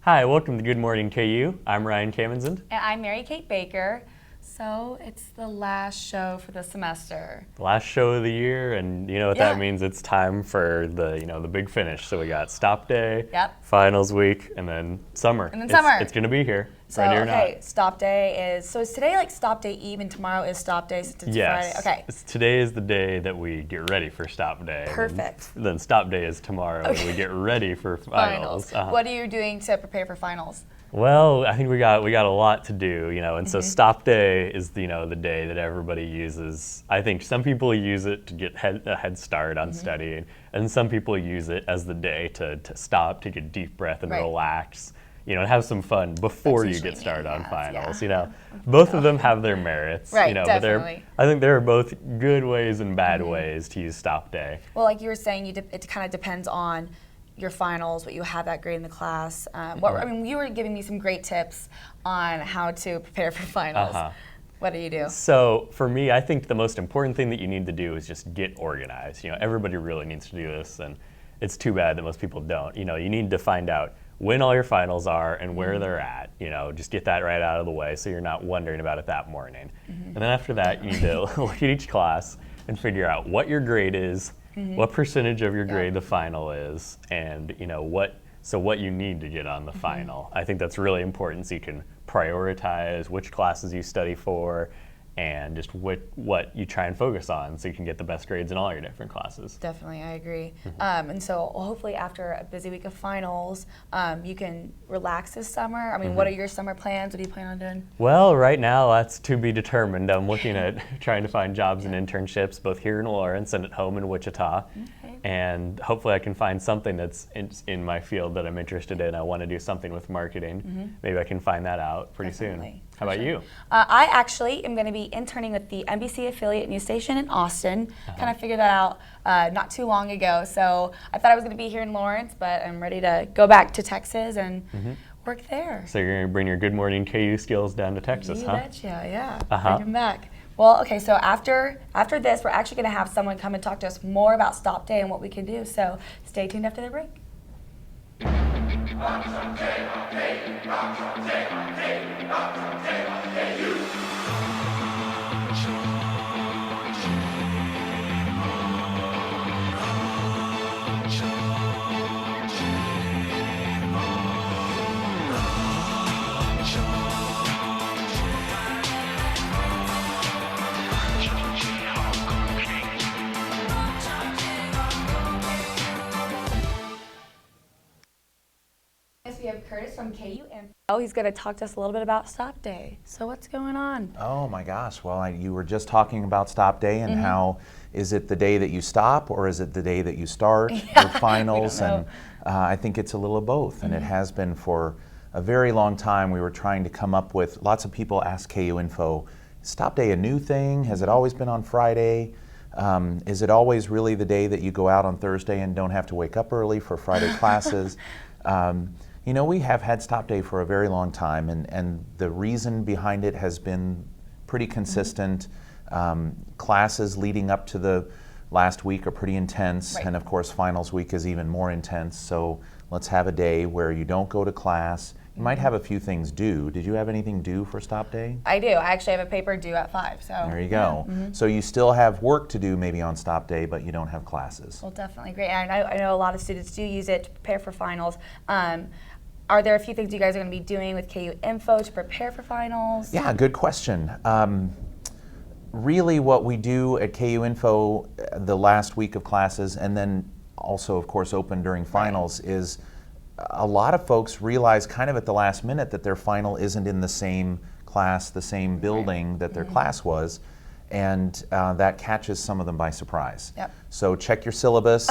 Hi, welcome to Good Morning KU. I'm Ryan Kamenzind. And I'm Mary Kate Baker. So it's the last show for the semester. The last show of the year, and you know what that means. It's time for the big finish. So we got stop day, finals week, and then summer. It's gonna be here. So ready or not. Stop day is today like stop day eve and tomorrow is stop day since it's Friday. Okay. Today is the day that we get ready for stop day. Perfect. Then stop day is tomorrow, and we get ready for finals. What are you doing to prepare for finals? Well, I think we got a lot to do, and so stop day is the day that everybody uses. I think some people use it to get a head start on studying, and some people use it as the day to stop, take a deep breath and relax, and have some fun before you get started on finals. Both of them have their merits, definitely. But I think there are both good ways and bad ways to use stop day. Well, like you were saying, it kind of depends on your finals, what you have that grade in the class. You were giving me some great tips on how to prepare for finals. What do you do? So for me, I think the most important thing that you need to do is just get organized. Everybody really needs to do this, and it's too bad that most people don't. You need to find out when all your finals are and where they're at. Just get that right out of the way so you're not wondering about it that morning. And then after that, you need to look at each class and figure out what your grade is, what percentage of your grade the final is, and what you need to get on the final. I think that's really important so you can prioritize which classes you study for and just what you try and focus on so you can get the best grades in all your different classes. Definitely, I agree. And so hopefully after a busy week of finals, you can relax this summer. What are your summer plans? What do you plan on doing? Well, right now that's to be determined. I'm looking at trying to find jobs and internships both here in Lawrence and at home in Wichita. And hopefully I can find something that's in my field that I'm interested in. I want to do something with marketing. Maybe I can find that out pretty soon. How about you? I actually am going to be interning with the NBC affiliate news station in Austin. Kind of figured that out not too long ago. So I thought I was going to be here in Lawrence, but I'm ready to go back to Texas and work there. So you're going to bring your Good Morning KU skills down to Texas, You betcha, yeah. Bring them back. Well, okay, so after this, we're actually going to have someone come and talk to us more about Stop Day and what we can do. So stay tuned after the break. We have Curtis from KU Info. He's going to talk to us a little bit about Stop Day. So what's going on? Oh my gosh, well you were just talking about Stop Day and how is it the day that you stop or is it the day that you start with finals? And I think it's a little of both, and it has been for a very long time. We were trying to come up with, lots of people ask KU Info, is Stop Day a new thing? Has it always been on Friday? Is it always really the day that you go out on Thursday and don't have to wake up early for Friday classes? We have had Stop Day for a very long time, and the reason behind it has been pretty consistent. Classes leading up to the last week are pretty intense, and of course finals week is even more intense, so let's have a day where you don't go to class. You might have a few things due. Did you have anything due for Stop Day? I do. I actually have a paper due at 5. So there you go. So you still have work to do maybe on Stop Day, but you don't have classes. Well, definitely great. And I know a lot of students do use it to prepare for finals. Are there a few things you guys are going to be doing with KU Info to prepare for finals? Yeah, good question. Really what we do at KU Info the last week of classes, and then also of course open during finals, is a lot of folks realize kind of at the last minute that their final isn't in the same class, the same building that their class was, and that catches some of them by surprise. So check your syllabus,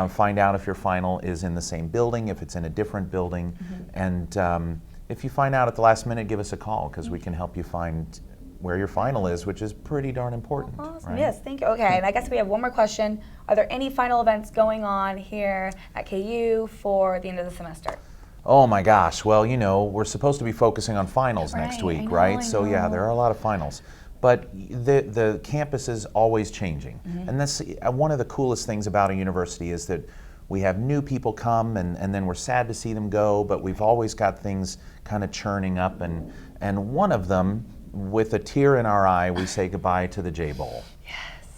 find out if your final is in the same building, if it's in a different building, and if you find out at the last minute, give us a call because we can help you find where your final is, which is pretty darn important. Awesome. Right? Yes, thank you. Okay, and I guess we have one more question. Are there any final events going on here at KU for the end of the semester? Oh my gosh, well, we're supposed to be focusing on finals next week, right? So yeah, there are a lot of finals. But the campus is always changing. And that's one of the coolest things about a university is that we have new people come and then we're sad to see them go, but we've always got things kind of churning up, and one of them, with a tear in our eye, we say goodbye to the J-Bowl.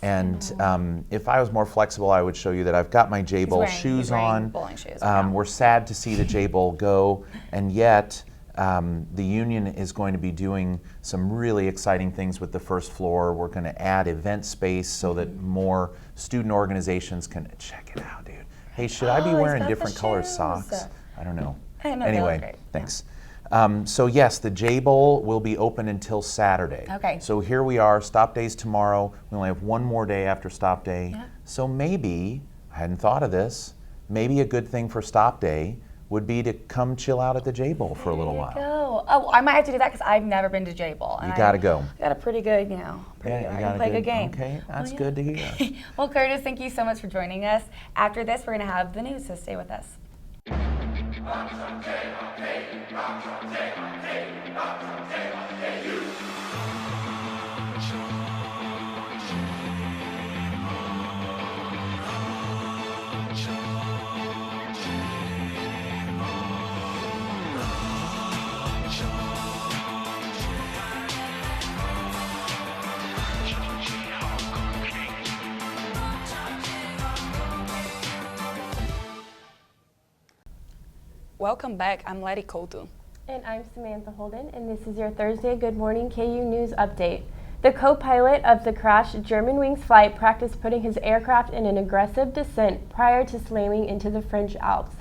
And if I was more flexible, I would show you that I've got my J-Bowl shoes on. Bowling shoes. We're sad to see the J-Bowl go, and yet the union is going to be doing some really exciting things with the first floor. We're going to add event space so that more student organizations can check it out, dude. Hey, should I be wearing different colored socks? I don't know. I know, Anyway, thanks. So yes, the J-Bowl will be open until Saturday. Okay. So here we are, stop day's tomorrow. We only have one more day after stop day. Yeah. So maybe, I hadn't thought of this, maybe a good thing for stop day would be to come chill out at the J-Bowl for a little while. Go. Oh, I might have to do that because I've never been to J-Bowl. You gotta go. I got a pretty good, pretty good. I can play a good game. Okay, that's good to hear. Well, Curtis, thank you so much for joining us. After this, we're going to have the news, so stay with us. Welcome back. I'm Letty Couto. And I'm Samantha Holden, and this is your Thursday Good Morning KU News Update. The co-pilot of the crashed Germanwings flight practiced putting his aircraft in an aggressive descent prior to slamming into the French Alps.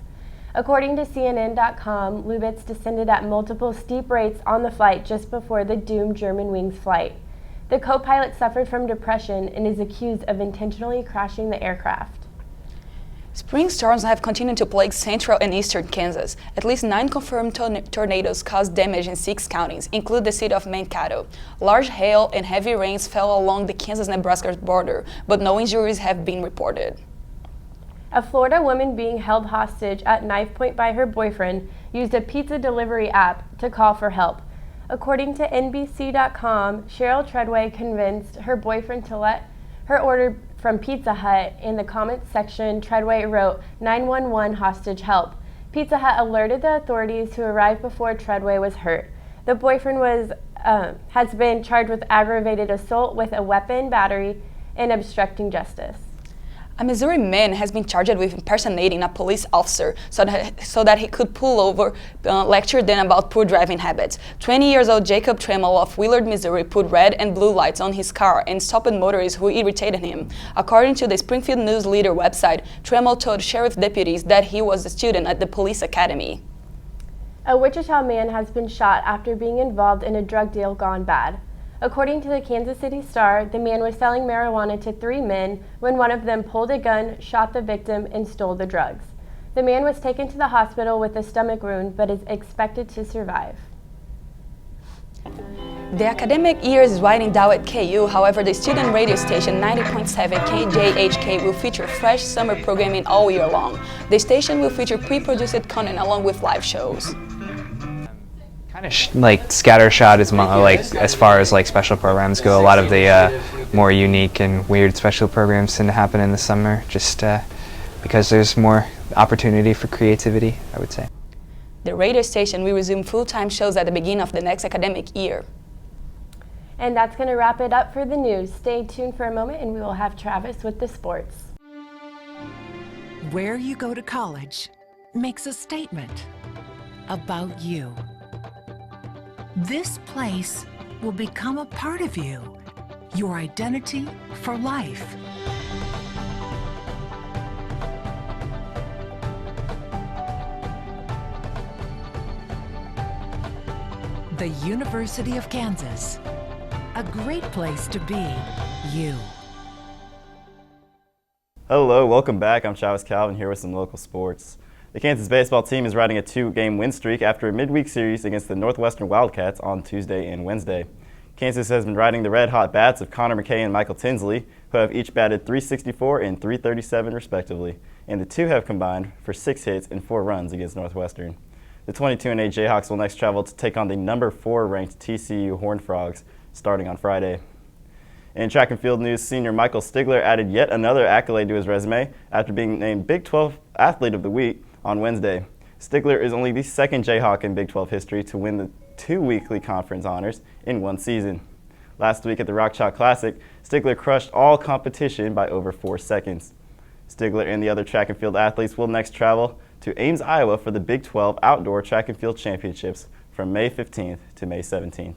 According to CNN.com, Lubitz descended at multiple steep rates on the flight just before the doomed Germanwings flight. The co-pilot suffered from depression and is accused of intentionally crashing the aircraft. Spring storms have continued to plague central and eastern Kansas. At least 9 confirmed tornadoes caused damage in 6 counties, including the city of Mankato. Large hail and heavy rains fell along the Kansas-Nebraska border, but no injuries have been reported. A Florida woman being held hostage at knife point by her boyfriend used a pizza delivery app to call for help. According to NBC.com, Cheryl Treadway convinced her boyfriend to let her order from Pizza Hut. In the comments section, Treadway wrote 911 hostage help. Pizza Hut alerted the authorities, who arrived before Treadway was hurt. The boyfriend has been charged with aggravated assault with a weapon, battery, and obstructing justice. A Missouri man has been charged with impersonating a police officer so that he could pull over, lecture them about poor driving habits. 20-year-old Jacob Trammell of Willard, Missouri put red and blue lights on his car and stopped motorists who irritated him. According to the Springfield News Leader website, Trammell told sheriff deputies that he was a student at the police academy. A Wichita man has been shot after being involved in a drug deal gone bad. According to the Kansas City Star, the man was selling marijuana to 3 men when one of them pulled a gun, shot the victim, and stole the drugs. The man was taken to the hospital with a stomach wound but is expected to survive. The academic year is winding down at KU. However, the student radio station 90.7 KJHK will feature fresh summer programming all year long. The station will feature pre-produced content along with live shows. Kind of like scattershot as far as like special programs go. A lot of the more unique and weird special programs tend to happen in the summer, just because there's more opportunity for creativity, I would say. The radio station will resume full-time shows at the beginning of the next academic year. And that's going to wrap it up for the news. Stay tuned for a moment and we will have Travis with the sports. Where you go to college makes a statement about you. This place will become a part of you, your identity for life. The University of Kansas, a great place to be you. Hello, welcome back. I'm Travis Calvin here with some local sports. The Kansas baseball team is riding a 2-game win streak after a midweek series against the Northwestern Wildcats on Tuesday and Wednesday. Kansas has been riding the red-hot bats of Connor McKay and Michael Tinsley, who have each batted .364 and .337 respectively, and the two have combined for 6 hits and 4 runs against Northwestern. The 22-8 Jayhawks will next travel to take on the number 4 ranked TCU Horned Frogs starting on Friday. In track and field news, senior Michael Stigler added yet another accolade to his resume after being named Big 12 Athlete of the Week on Wednesday. Stigler is only the second Jayhawk in Big 12 history to win the 2 weekly conference honors in one season. Last week at the Rock Chalk Classic, Stigler crushed all competition by over 4 seconds. Stigler and the other track and field athletes will next travel to Ames, Iowa for the Big 12 Outdoor Track and Field Championships from May 15th to May 17th.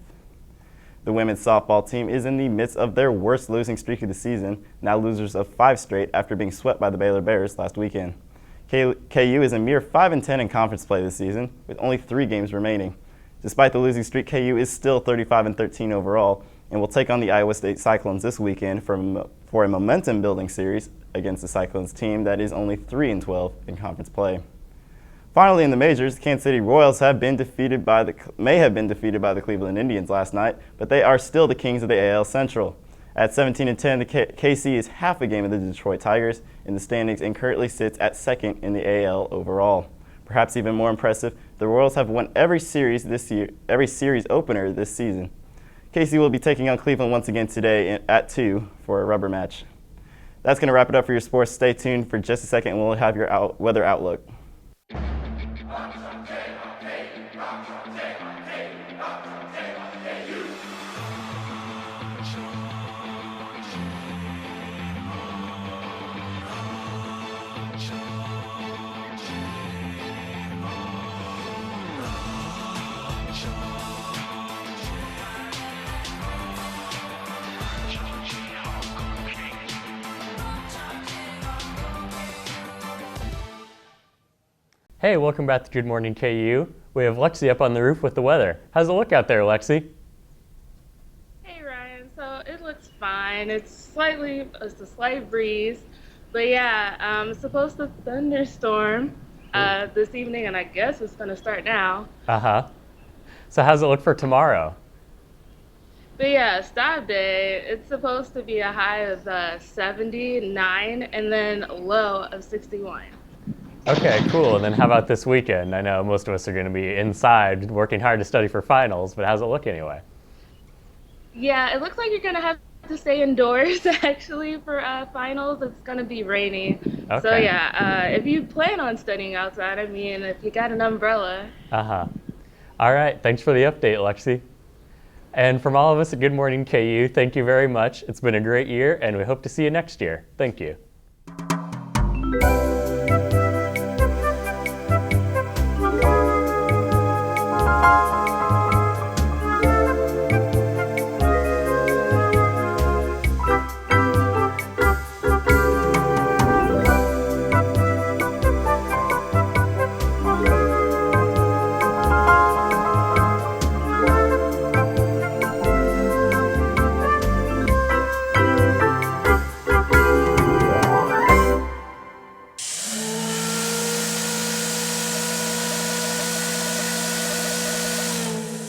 The women's softball team is in the midst of their worst losing streak of the season, now losers of 5 straight after being swept by the Baylor Bears last weekend. KU is a mere 5-10 in conference play this season, with only 3 games remaining. Despite the losing streak, KU is still 35-13 overall, and will take on the Iowa State Cyclones this weekend for a momentum-building series against the Cyclones team that is only 3-12 in conference play. Finally, in the majors, the Kansas City Royals may have been defeated by the Cleveland Indians last night, but they are still the kings of the AL Central. At 17-10, the KC is half a game of the Detroit Tigers in the standings and currently sits at second in the AL overall. Perhaps even more impressive, the Royals have won every series opener this season. KC will be taking on Cleveland once again today at 2 for a rubber match. That's going to wrap it up for your sports. Stay tuned for just a second and we'll have your weather outlook. Hey, welcome back to Good Morning KU. We have Lexi up on the roof with the weather. How's it look out there, Lexi? Hey Ryan, so it looks fine. It's a slight breeze, but yeah, it's supposed to thunderstorm this evening, and I guess it's gonna start now. So how's it look for tomorrow? But yeah, stop day. It's supposed to be a high of 79 and then a low of 61. Okay, cool. And then how about this weekend? I know most of us are going to be inside working hard to study for finals, but how's it look anyway? Yeah, it looks like you're gonna have to stay indoors actually for finals. It's gonna be rainy. Okay. So yeah, if you plan on studying outside, I mean, if you got an umbrella. All right, thanks for the update, Lexi. And from all of us at Good Morning KU, thank you very much. It's been a great year, and we hope to see you next year. Thank you.